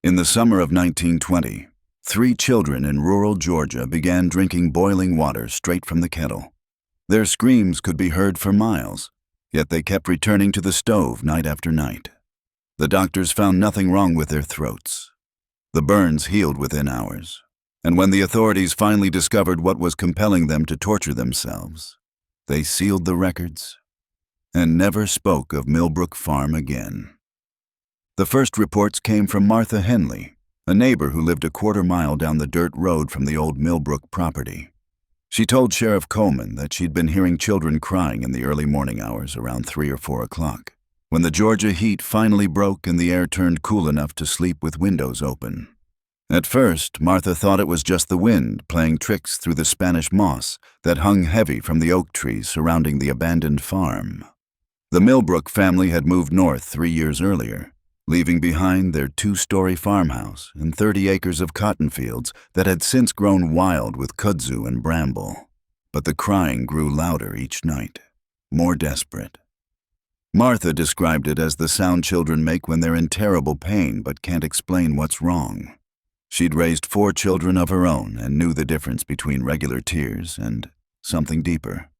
In the summer of 1920, 3 children in rural Georgia began drinking boiling water straight from the kettle. Their screams could be heard for miles, yet they kept returning to the stove night after night. The doctors found nothing wrong with their throats. The burns healed within hours, and when the authorities finally discovered what was compelling them to torture themselves, they sealed the records and never spoke of Millbrook Farm again. The first reports came from Martha Henley, a neighbor who lived a quarter-mile down the dirt road from the old Millbrook property. She told Sheriff Coleman that she'd been hearing children crying in the early morning hours around 3 or 4 o'clock, when the Georgia heat finally broke and the air turned cool enough to sleep with windows open. At first, Martha thought it was just the wind playing tricks through the Spanish moss that hung heavy from the oak trees surrounding the abandoned farm. The Millbrook family had moved north 3 years earlier, leaving behind their 2-story farmhouse and 30 acres of cotton fields that had since grown wild with kudzu and bramble. But the crying grew louder each night, more desperate. Martha described it as the sound children make when they're in terrible pain but can't explain what's wrong. She'd raised 4 children of her own and knew the difference between regular tears and something deeper.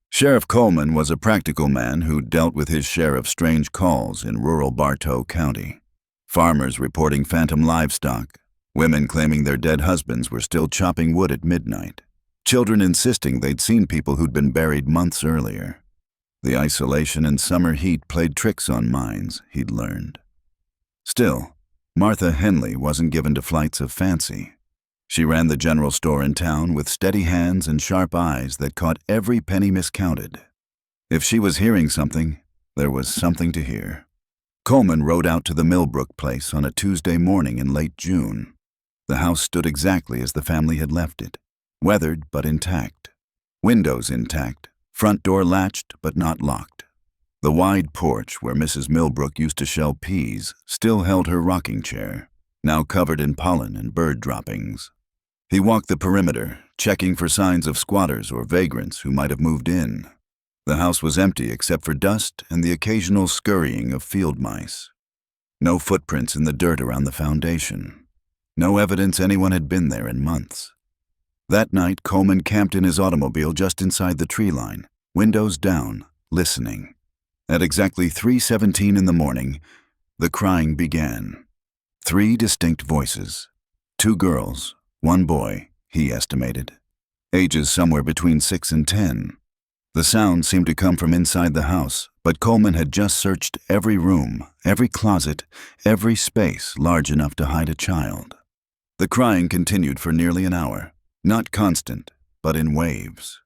Sheriff Coleman was a practical man who dealt with his share of strange calls in rural Bartow County. Farmers reporting phantom livestock, women claiming their dead husbands were still chopping wood at midnight, children insisting they'd seen people who'd been buried months earlier. The isolation and summer heat played tricks on minds, he'd learned. Still, Martha Henley wasn't given to flights of fancy. She ran the general store in town with steady hands and sharp eyes that caught every penny miscounted. If she was hearing something, there was something to hear. Coleman rode out to the Millbrook place on a Tuesday morning in late June. The house stood exactly as the family had left it, weathered but intact. Windows intact, front door latched but not locked. The wide porch where Mrs. Millbrook used to shell peas still held her rocking chair, now covered in pollen and bird droppings. He walked the perimeter, checking for signs of squatters or vagrants who might have moved in. The house was empty except for dust and the occasional scurrying of field mice. No footprints in the dirt around the foundation. No evidence anyone had been there in months. That night, Coleman camped in his automobile just inside the tree line, windows down, listening. At exactly 3:17 in the morning, the crying began. 3 distinct voices. 2 girls, 1 boy, he estimated. Ages somewhere between 6 and 10. The sound seemed to come from inside the house, but Coleman had just searched every room, every closet, every space large enough to hide a child. The crying continued for nearly an hour, not constant, but in waves.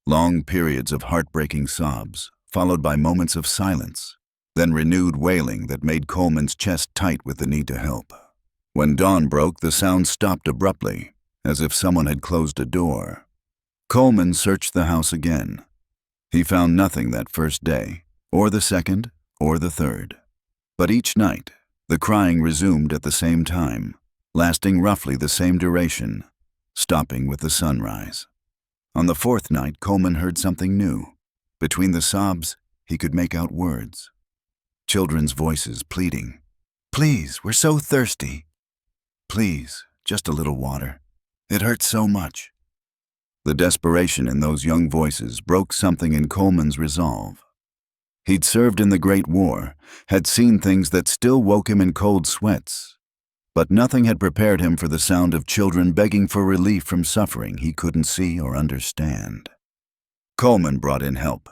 Long periods of heartbreaking sobs, followed by moments of silence, then renewed wailing that made Coleman's chest tight with the need to help. When dawn broke, the sound stopped abruptly, as if someone had closed a door. Coleman searched the house again. He found nothing that first day, or the second, or the third. But each night, the crying resumed at the same time, lasting roughly the same duration, stopping with the sunrise. On the 4th night, Coleman heard something new. Between the sobs, he could make out words. Children's voices pleading. "Please, we're so thirsty." "Please, just a little water. It hurts so much." The desperation in those young voices broke something in Coleman's resolve. He'd served in the Great War, had seen things that still woke him in cold sweats, but nothing had prepared him for the sound of children begging for relief from suffering he couldn't see or understand. Coleman brought in help.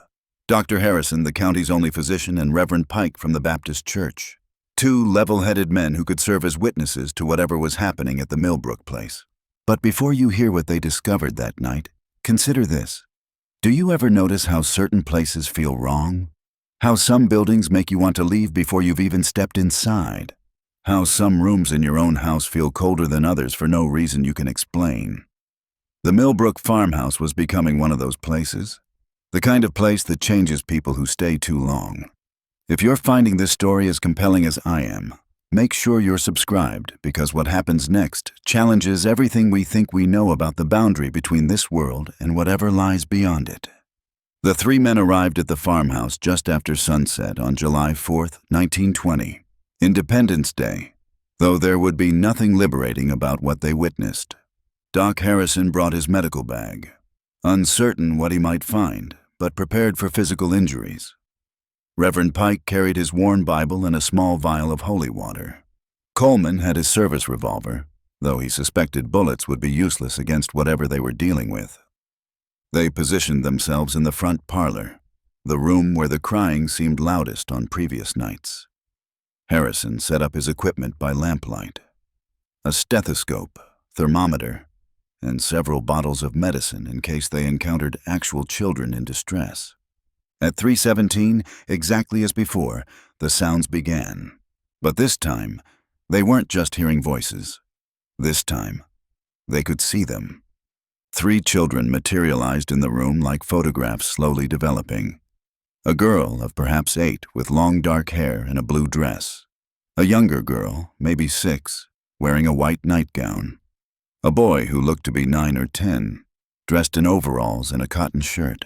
Dr. Harrison, the county's only physician, and Reverend Pike from the Baptist Church. 2 level-headed men who could serve as witnesses to whatever was happening at the Millbrook place. But before you hear what they discovered that night, consider this. Do you ever notice how certain places feel wrong? How some buildings make you want to leave before you've even stepped inside? How some rooms in your own house feel colder than others for no reason you can explain? The Millbrook farmhouse was becoming one of those places. The kind of place that changes people who stay too long. If you're finding this story as compelling as I am, make sure you're subscribed, because what happens next challenges everything we think we know about the boundary between this world and whatever lies beyond it. The 3 men arrived at the farmhouse just after sunset on July 4th, 1920, Independence Day. though there would be nothing liberating about what they witnessed. Doc Harrison brought his medical bag, uncertain what he might find, but prepared for physical injuries. Reverend Pike carried his worn Bible and a small vial of holy water. Coleman had his service revolver, though he suspected bullets would be useless against whatever they were dealing with. They positioned themselves in the front parlor, the room where the crying seemed loudest on previous nights. Harrison set up his equipment by lamplight. A stethoscope, thermometer, and several bottles of medicine in case they encountered actual children in distress. At 3:17, exactly as before, the sounds began. But this time, they weren't just hearing voices. This time, they could see them. 3 children materialized in the room like photographs slowly developing. A girl of perhaps 8 with long dark hair and a blue dress. A younger girl, maybe 6, wearing a white nightgown. A boy who looked to be 9 or 10, dressed in overalls and a cotton shirt.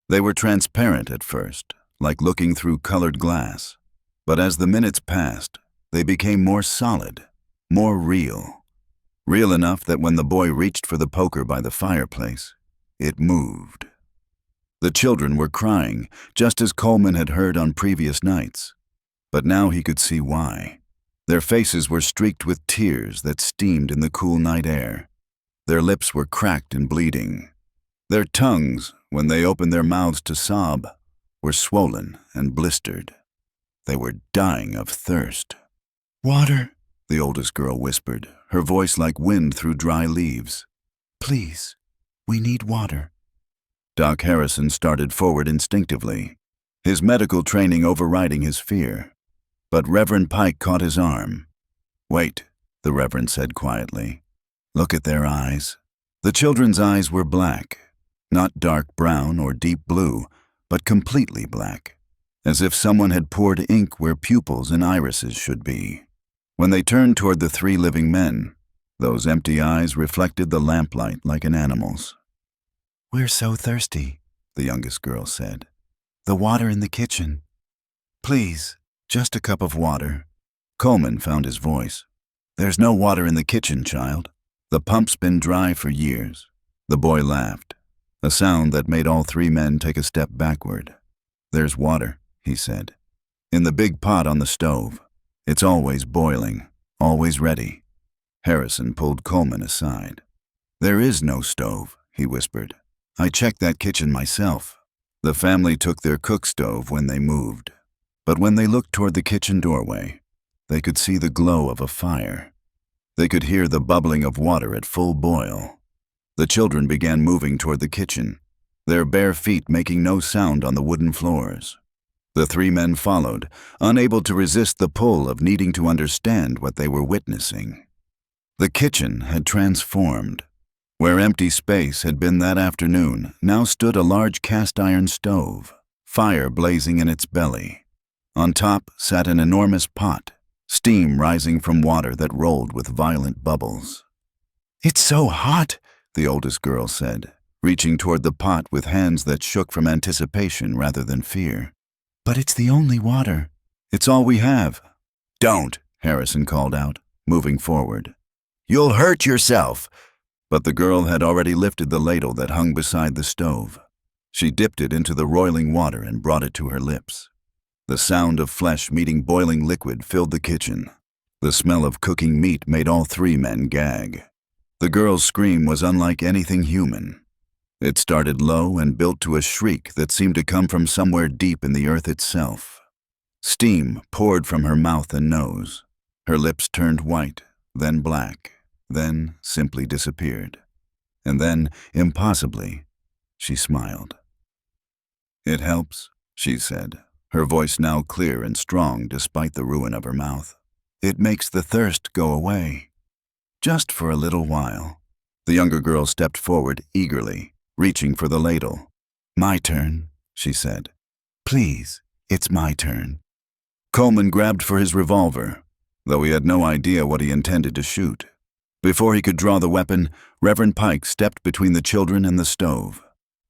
They were transparent at first, like looking through colored glass. But as the minutes passed, they became more solid, more real. Real enough that when the boy reached for the poker by the fireplace, it moved. The children were crying, just as Coleman had heard on previous nights. But now he could see why. Their faces were streaked with tears that steamed in the cool night air. Their lips were cracked and bleeding. Their tongues, when they opened their mouths to sob, were swollen and blistered. They were dying of thirst. "Water," the oldest girl whispered, her voice like wind through dry leaves. "Please, we need water." Doc Harrison started forward instinctively, his medical training overriding his fear. But Reverend Pike caught his arm. "Wait," the Reverend said quietly. "Look at their eyes." The children's eyes were black, not dark brown or deep blue, but completely black, as if someone had poured ink where pupils and irises should be. When they turned toward the 3 living men, those empty eyes reflected the lamplight like an animal's. "We're so thirsty," the youngest girl said. "The water in the kitchen. Please, just a cup of water." Coleman found his voice. "There's no water in the kitchen, child. The pump's been dry for years." The boy laughed, a sound that made all 3 men take a step backward. "There's water," he said, "in the big pot on the stove. It's always boiling, always ready." Harrison pulled Coleman aside. "There is no stove," he whispered. "I checked that kitchen myself." The family took their cook stove when they moved. But when they looked toward the kitchen doorway, they could see the glow of a fire. They could hear the bubbling of water at full boil. The children began moving toward the kitchen, their bare feet making no sound on the wooden floors. The 3 men followed, unable to resist the pull of needing to understand what they were witnessing. The kitchen had transformed. Where empty space had been that afternoon, now stood a large cast-iron stove, fire blazing in its belly. On top sat an enormous pot, steam rising from water that rolled with violent bubbles. "It's so hot," the oldest girl said, reaching toward the pot with hands that shook from anticipation rather than fear. "But it's the only water. It's all we have." "Don't," Harrison called out, moving forward. "You'll hurt yourself." But the girl had already lifted the ladle that hung beside the stove. She dipped it into the roiling water and brought it to her lips. The sound of flesh meeting boiling liquid filled the kitchen. The smell of cooking meat made all 3 men gag. The girl's scream was unlike anything human. It started low and built to a shriek that seemed to come from somewhere deep in the earth itself. Steam poured from her mouth and nose. Her lips turned white, then black, then simply disappeared. And then, impossibly, she smiled. "It helps," she said, her voice now clear and strong despite the ruin of her mouth. "It makes the thirst go away. Just for a little while." The younger girl stepped forward eagerly, reaching for the ladle. "My turn," she said. "Please, it's my turn." Coleman grabbed for his revolver, though he had no idea what he intended to shoot. Before he could draw the weapon, Reverend Pike stepped between the children and the stove.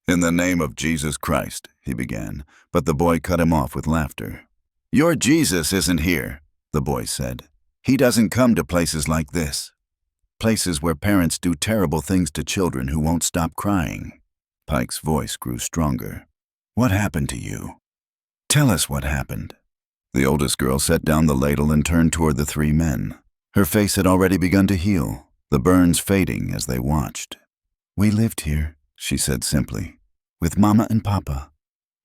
"In the name of Jesus Christ," he began, but the boy cut him off with laughter. "Your Jesus isn't here," the boy said. He doesn't come to places like this. Places where parents do terrible things to children who won't stop crying. Pike's voice grew stronger. What happened to you? Tell us what happened. The oldest girl set down the ladle and turned toward the three men. Her face had already begun to heal, the burns fading as they watched. We lived here, she said simply, with Mama and Papa.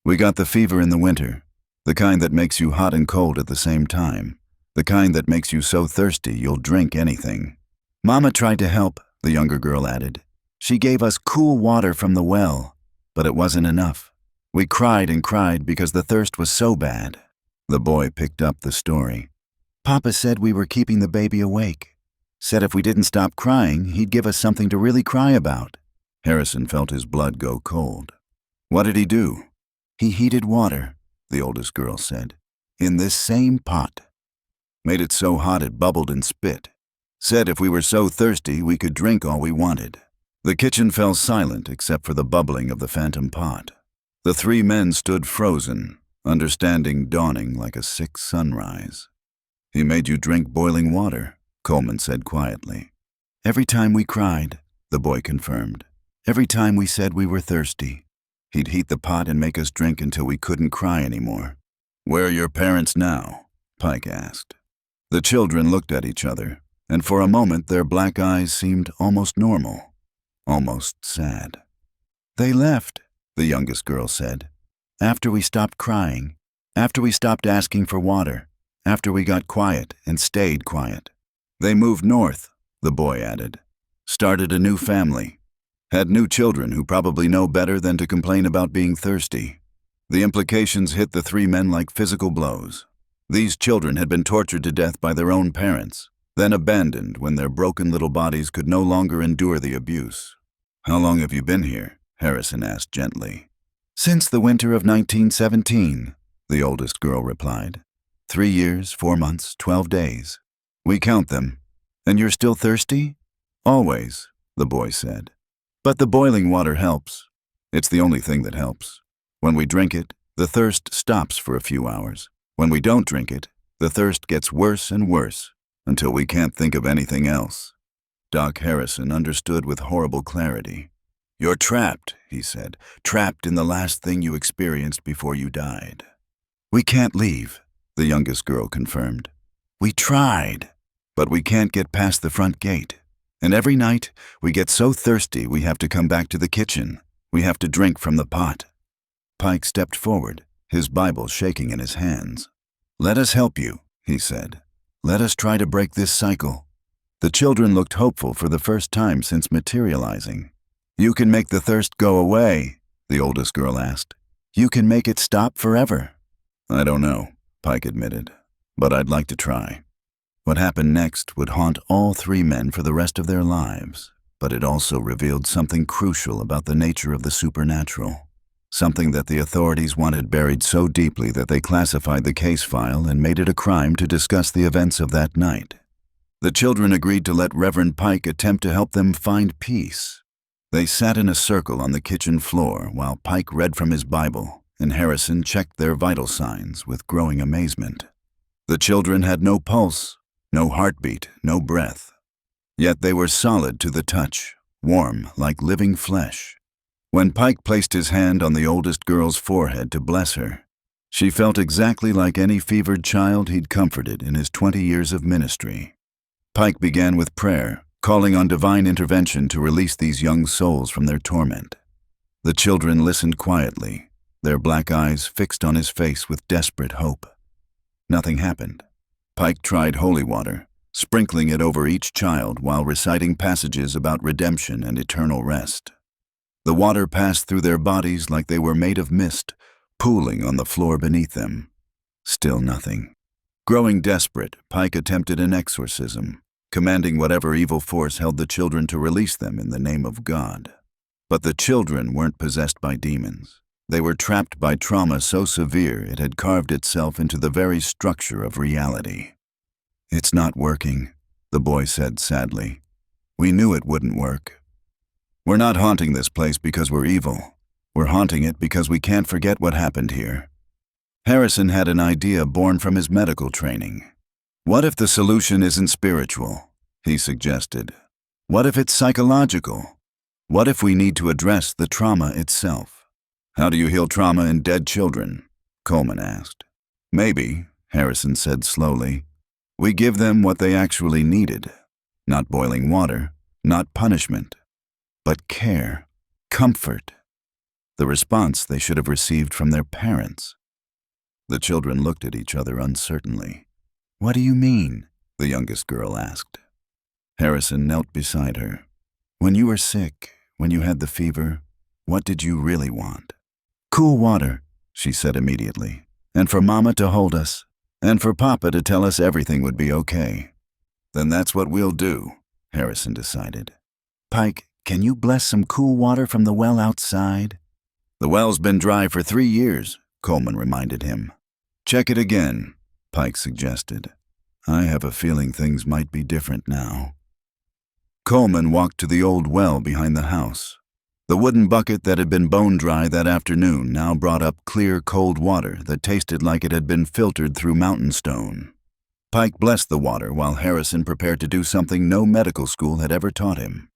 We got the fever in the winter, the kind that makes you hot and cold at the same time, the kind that makes you so thirsty you'll drink anything. Mama tried to help, the younger girl added. She gave us cool water from the well, but it wasn't enough. We cried and cried because the thirst was so bad. The boy picked up the story. Papa said we were keeping the baby awake. Said if we didn't stop crying, he'd give us something to really cry about. Harrison felt his blood go cold. What did he do? He heated water, the oldest girl said, in this same pot. Made it so hot it bubbled and spit. Said if we were so thirsty, we could drink all we wanted. The kitchen fell silent except for the bubbling of the phantom pot. The three men stood frozen, understanding dawning like a sick sunrise. He made you drink boiling water, Coleman said quietly. Every time we cried, the boy confirmed. Every time we said we were thirsty. He'd heat the pot and make us drink until we couldn't cry anymore. Where are your parents now? Pike asked. The children looked at each other, and for a moment their black eyes seemed almost normal, almost sad. They left, the youngest girl said. After we stopped crying, after we stopped asking for water, after we got quiet and stayed quiet. They moved north, the boy added. Started a new family. Had new children who probably know better than to complain about being thirsty. The implications hit the three men like physical blows. These children had been tortured to death by their own parents, then abandoned when their broken little bodies could no longer endure the abuse. How long have you been here? Harrison asked gently. Since the winter of 1917, the oldest girl replied. 3 years, 4 months, 12 days. We count them. And you're still thirsty? Always, the boy said. But the boiling water helps. It's the only thing that helps. When we drink it, the thirst stops for a few hours. When we don't drink it, the thirst gets worse and worse, until we can't think of anything else. Doc Harrison understood with horrible clarity. You're trapped, he said, trapped in the last thing you experienced before you died. We can't leave, the youngest girl confirmed. We tried, but we can't get past the front gate. And every night, we get so thirsty we have to come back to the kitchen. We have to drink from the pot. Pike stepped forward, his Bible shaking in his hands. Let us help you, he said. Let us try to break this cycle. The children looked hopeful for the first time since materializing. You can make the thirst go away, the oldest girl asked. You can make it stop forever. I don't know, Pike admitted, but I'd like to try. What happened next would haunt all three men for the rest of their lives, but it also revealed something crucial about the nature of the supernatural. Something that the authorities wanted buried so deeply that they classified the case file and made it a crime to discuss the events of that night. The children agreed to let Reverend Pike attempt to help them find peace. They sat in a circle on the kitchen floor while Pike read from his Bible and Harrison checked their vital signs with growing amazement. The children had no pulse, no heartbeat, no breath. Yet they were solid to the touch, warm like living flesh. When Pike placed his hand on the oldest girl's forehead to bless her, she felt exactly like any fevered child he'd comforted in his 20 years of ministry. Pike began with prayer, calling on divine intervention to release these young souls from their torment. The children listened quietly, their black eyes fixed on his face with desperate hope. Nothing happened. Pike tried holy water, sprinkling it over each child while reciting passages about redemption and eternal rest. The water passed through their bodies like they were made of mist, pooling on the floor beneath them. Still nothing. Growing desperate, Pike attempted an exorcism, commanding whatever evil force held the children to release them in the name of God. But the children weren't possessed by demons. They were trapped by trauma so severe it had carved itself into the very structure of reality. It's not working, the boy said sadly. We knew it wouldn't work. We're not haunting this place because we're evil. We're haunting it because we can't forget what happened here. Harrison had an idea born from his medical training. What if the solution isn't spiritual? He suggested. What if it's psychological? What if we need to address the trauma itself? How do you heal trauma in dead children? Coleman asked. Maybe, Harrison said slowly, we give them what they actually needed. Not boiling water, not punishment, but care, comfort. The response they should have received from their parents. The children looked at each other uncertainly. What do you mean? The youngest girl asked. Harrison knelt beside her. When you were sick, when you had the fever, what did you really want? Cool water, she said immediately. And for Mama to hold us, and for Papa to tell us everything would be okay. Then that's what we'll do, Harrison decided. Pike, can you bless some cool water from the well outside? The well's been dry for 3 years, Coleman reminded him. Check it again, Pike suggested. I have a feeling things might be different now. Coleman walked to the old well behind the house. The wooden bucket that had been bone dry that afternoon now brought up clear, cold water that tasted like it had been filtered through mountain stone. Pike blessed the water while Harrison prepared to do something no medical school had ever taught him.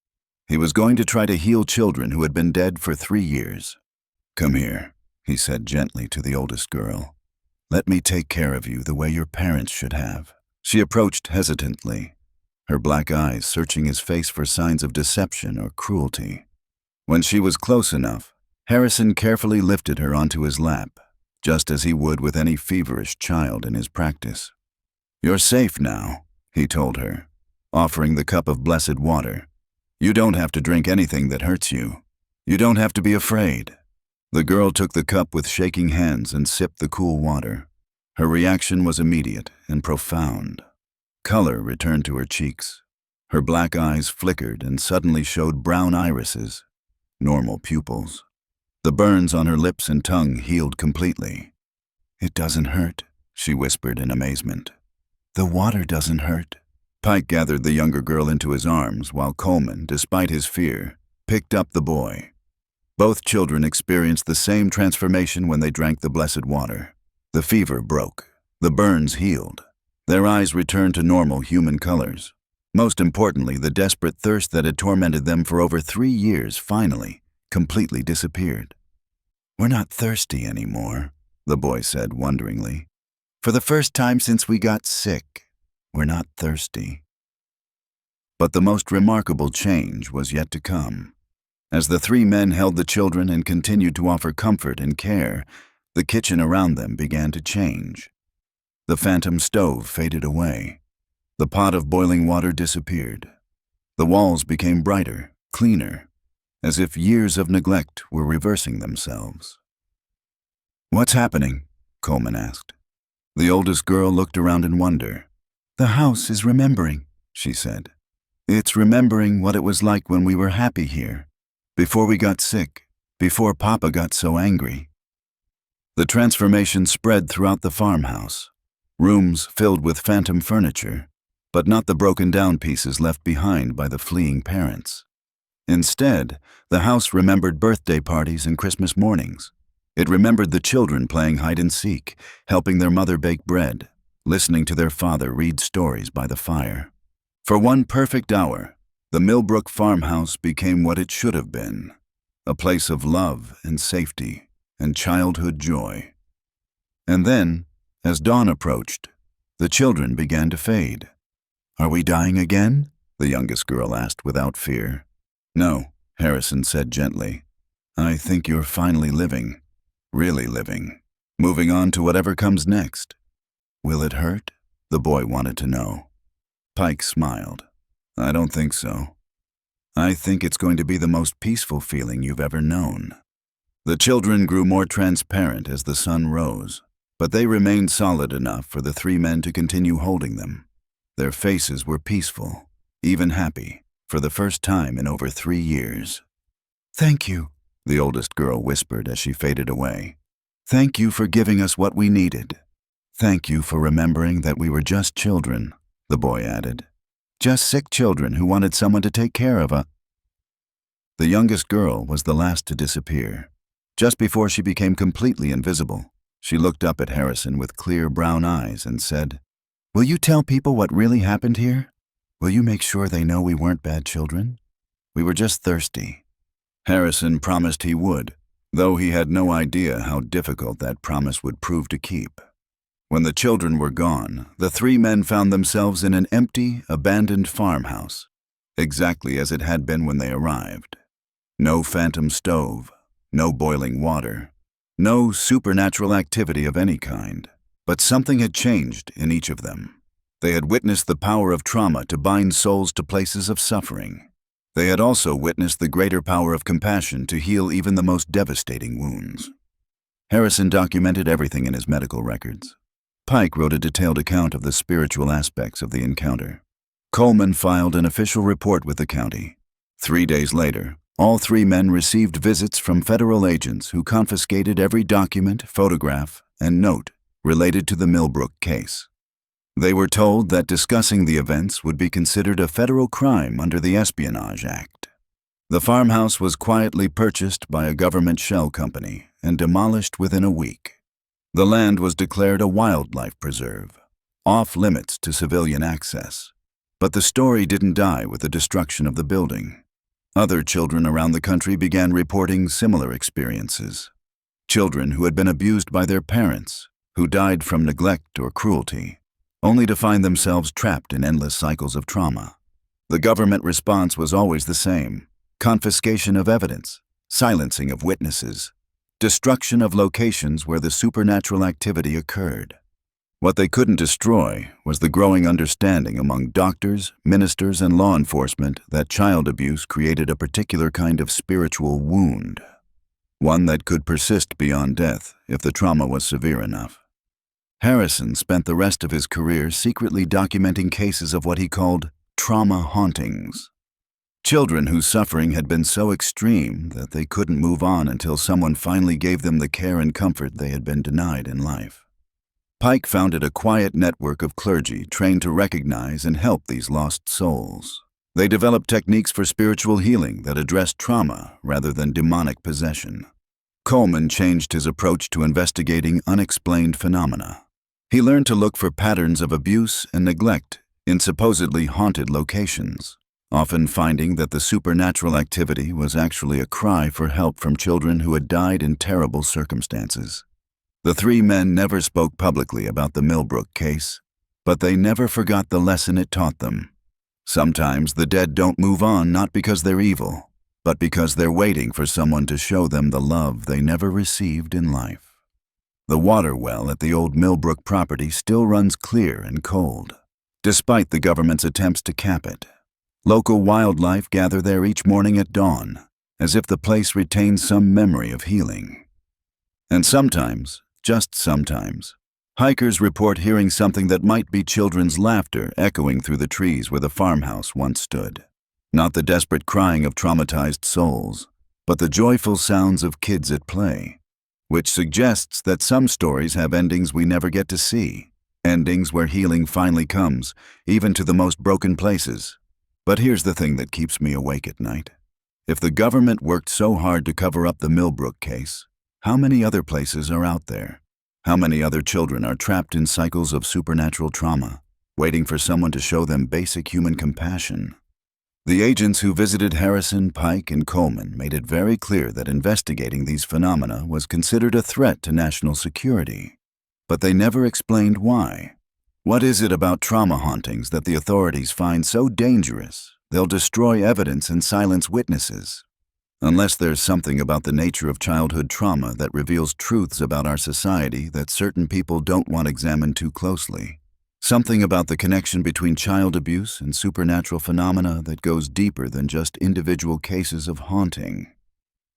He was going to try to heal children who had been dead for 3 years. Come here, he said gently to the oldest girl. Let me take care of you the way your parents should have. She approached hesitantly, her black eyes searching his face for signs of deception or cruelty. When she was close enough, Harrison carefully lifted her onto his lap, just as he would with any feverish child in his practice. You're safe now, he told her, offering the cup of blessed water. You don't have to drink anything that hurts you. You don't have to be afraid. The girl took the cup with shaking hands and sipped the cool water. Her reaction was immediate and profound. Color returned to her cheeks. Her black eyes flickered and suddenly showed brown irises, normal pupils. The burns on her lips and tongue healed completely. It doesn't hurt, she whispered in amazement. The water doesn't hurt. Pike gathered the younger girl into his arms while Coleman, despite his fear, picked up the boy. Both children experienced the same transformation when they drank the blessed water. The fever broke. The burns healed. Their eyes returned to normal human colors. Most importantly, the desperate thirst that had tormented them for over 3 years finally, completely disappeared. We're not thirsty anymore, the boy said wonderingly. For the first time since we got sick, we're not thirsty. But the most remarkable change was yet to come. As the 3 men held the children and continued to offer comfort and care, the kitchen around them began to change. The phantom stove faded away. The pot of boiling water disappeared. The walls became brighter, cleaner, as if years of neglect were reversing themselves. What's happening? Coleman asked. The oldest girl looked around in wonder. The house is remembering, she said. It's remembering what it was like when we were happy here, before we got sick, before Papa got so angry. The transformation spread throughout the farmhouse. Rooms filled with phantom furniture, but not the broken-down pieces left behind by the fleeing parents. Instead, the house remembered birthday parties and Christmas mornings. It remembered the children playing hide-and-seek, helping their mother bake bread, listening to their father read stories by the fire. For one perfect hour, the Millbrook farmhouse became what it should have been, a place of love and safety and childhood joy. And then, as dawn approached, the children began to fade. Are we dying again? The youngest girl asked without fear. No, Harrison said gently. I think you're finally living, really living, moving on to whatever comes next. Will it hurt? The boy wanted to know. Pike smiled. I don't think so. I think it's going to be the most peaceful feeling you've ever known. The children grew more transparent as the sun rose, but they remained solid enough for the 3 men to continue holding them. Their faces were peaceful, even happy, for the first time in over 3 years. Thank you, the oldest girl whispered as she faded away. Thank you for giving us what we needed. Thank you for remembering that we were just children, the boy added. Just sick children who wanted someone to take care of us. The youngest girl was the last to disappear. Just before she became completely invisible, she looked up at Harrison with clear brown eyes and said, Will you tell people what really happened here? Will you make sure they know we weren't bad children? We were just thirsty." Harrison promised he would, though he had no idea how difficult that promise would prove to keep. When the children were gone, the three men found themselves in an empty, abandoned farmhouse, exactly as it had been when they arrived. No phantom stove, no boiling water, no supernatural activity of any kind, but something had changed in each of them. They had witnessed the power of trauma to bind souls to places of suffering. They had also witnessed the greater power of compassion to heal even the most devastating wounds. Harrison documented everything in his medical records. Pike wrote a detailed account of the spiritual aspects of the encounter. Coleman filed an official report with the county. 3 days later, all three men received visits from federal agents who confiscated every document, photograph, and note related to the Millbrook case. They were told that discussing the events would be considered a federal crime under the Espionage Act. The farmhouse was quietly purchased by a government shell company and demolished within a week. The land was declared a wildlife preserve, off limits to civilian access. But the story didn't die with the destruction of the building. Other children around the country began reporting similar experiences. Children who had been abused by their parents, who died from neglect or cruelty, only to find themselves trapped in endless cycles of trauma. The government response was always the same: confiscation of evidence, silencing of witnesses, destruction of locations where the supernatural activity occurred. What they couldn't destroy was the growing understanding among doctors, ministers, and law enforcement that child abuse created a particular kind of spiritual wound, one that could persist beyond death if the trauma was severe enough. Harrison spent the rest of his career secretly documenting cases of what he called trauma hauntings. Children whose suffering had been so extreme that they couldn't move on until someone finally gave them the care and comfort they had been denied in life. Pike founded a quiet network of clergy trained to recognize and help these lost souls. They developed techniques for spiritual healing that addressed trauma rather than demonic possession. Coleman changed his approach to investigating unexplained phenomena. He learned to look for patterns of abuse and neglect in supposedly haunted locations, often finding that the supernatural activity was actually a cry for help from children who had died in terrible circumstances. The three men never spoke publicly about the Millbrook case, but they never forgot the lesson it taught them. Sometimes the dead don't move on not because they're evil, but because they're waiting for someone to show them the love they never received in life. The water well at the old Millbrook property still runs clear and cold, despite the government's attempts to cap it. Local wildlife gather there each morning at dawn, as if the place retains some memory of healing. And sometimes, just sometimes, hikers report hearing something that might be children's laughter echoing through the trees where the farmhouse once stood. Not the desperate crying of traumatized souls, but the joyful sounds of kids at play, which suggests that some stories have endings we never get to see, endings where healing finally comes, even to the most broken places. But here's the thing that keeps me awake at night. If the government worked so hard to cover up the Millbrook case, how many other places are out there? How many other children are trapped in cycles of supernatural trauma, waiting for someone to show them basic human compassion? The agents who visited Harrison, Pike, and Coleman made it very clear that investigating these phenomena was considered a threat to national security. But they never explained why. What is it about trauma hauntings that the authorities find so dangerous they'll destroy evidence and silence witnesses? Unless there's something about the nature of childhood trauma that reveals truths about our society that certain people don't want examined too closely. Something about the connection between child abuse and supernatural phenomena that goes deeper than just individual cases of haunting.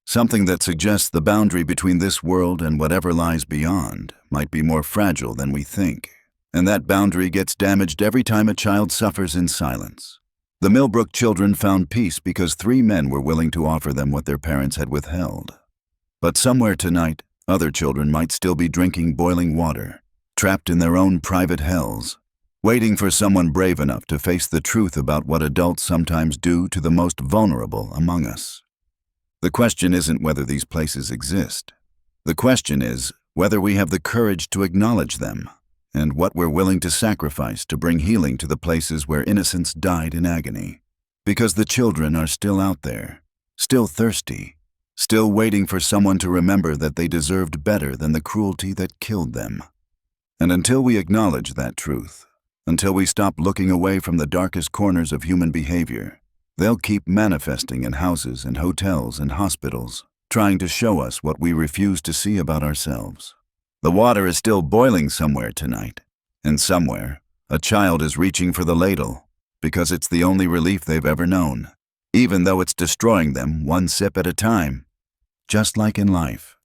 Something that suggests the boundary between this world and whatever lies beyond might be more fragile than we think, and that boundary gets damaged every time a child suffers in silence. The Millbrook children found peace because three men were willing to offer them what their parents had withheld. But somewhere tonight, other children might still be drinking boiling water, trapped in their own private hells, waiting for someone brave enough to face the truth about what adults sometimes do to the most vulnerable among us. The question isn't whether these places exist. The question is whether we have the courage to acknowledge them, and what we're willing to sacrifice to bring healing to the places where innocents died in agony. Because the children are still out there, still thirsty, still waiting for someone to remember that they deserved better than the cruelty that killed them. And until we acknowledge that truth, until we stop looking away from the darkest corners of human behavior, they'll keep manifesting in houses and hotels and hospitals, trying to show us what we refuse to see about ourselves. The water is still boiling somewhere tonight, and somewhere, a child is reaching for the ladle because it's the only relief they've ever known, even though it's destroying them one sip at a time. Just like in life,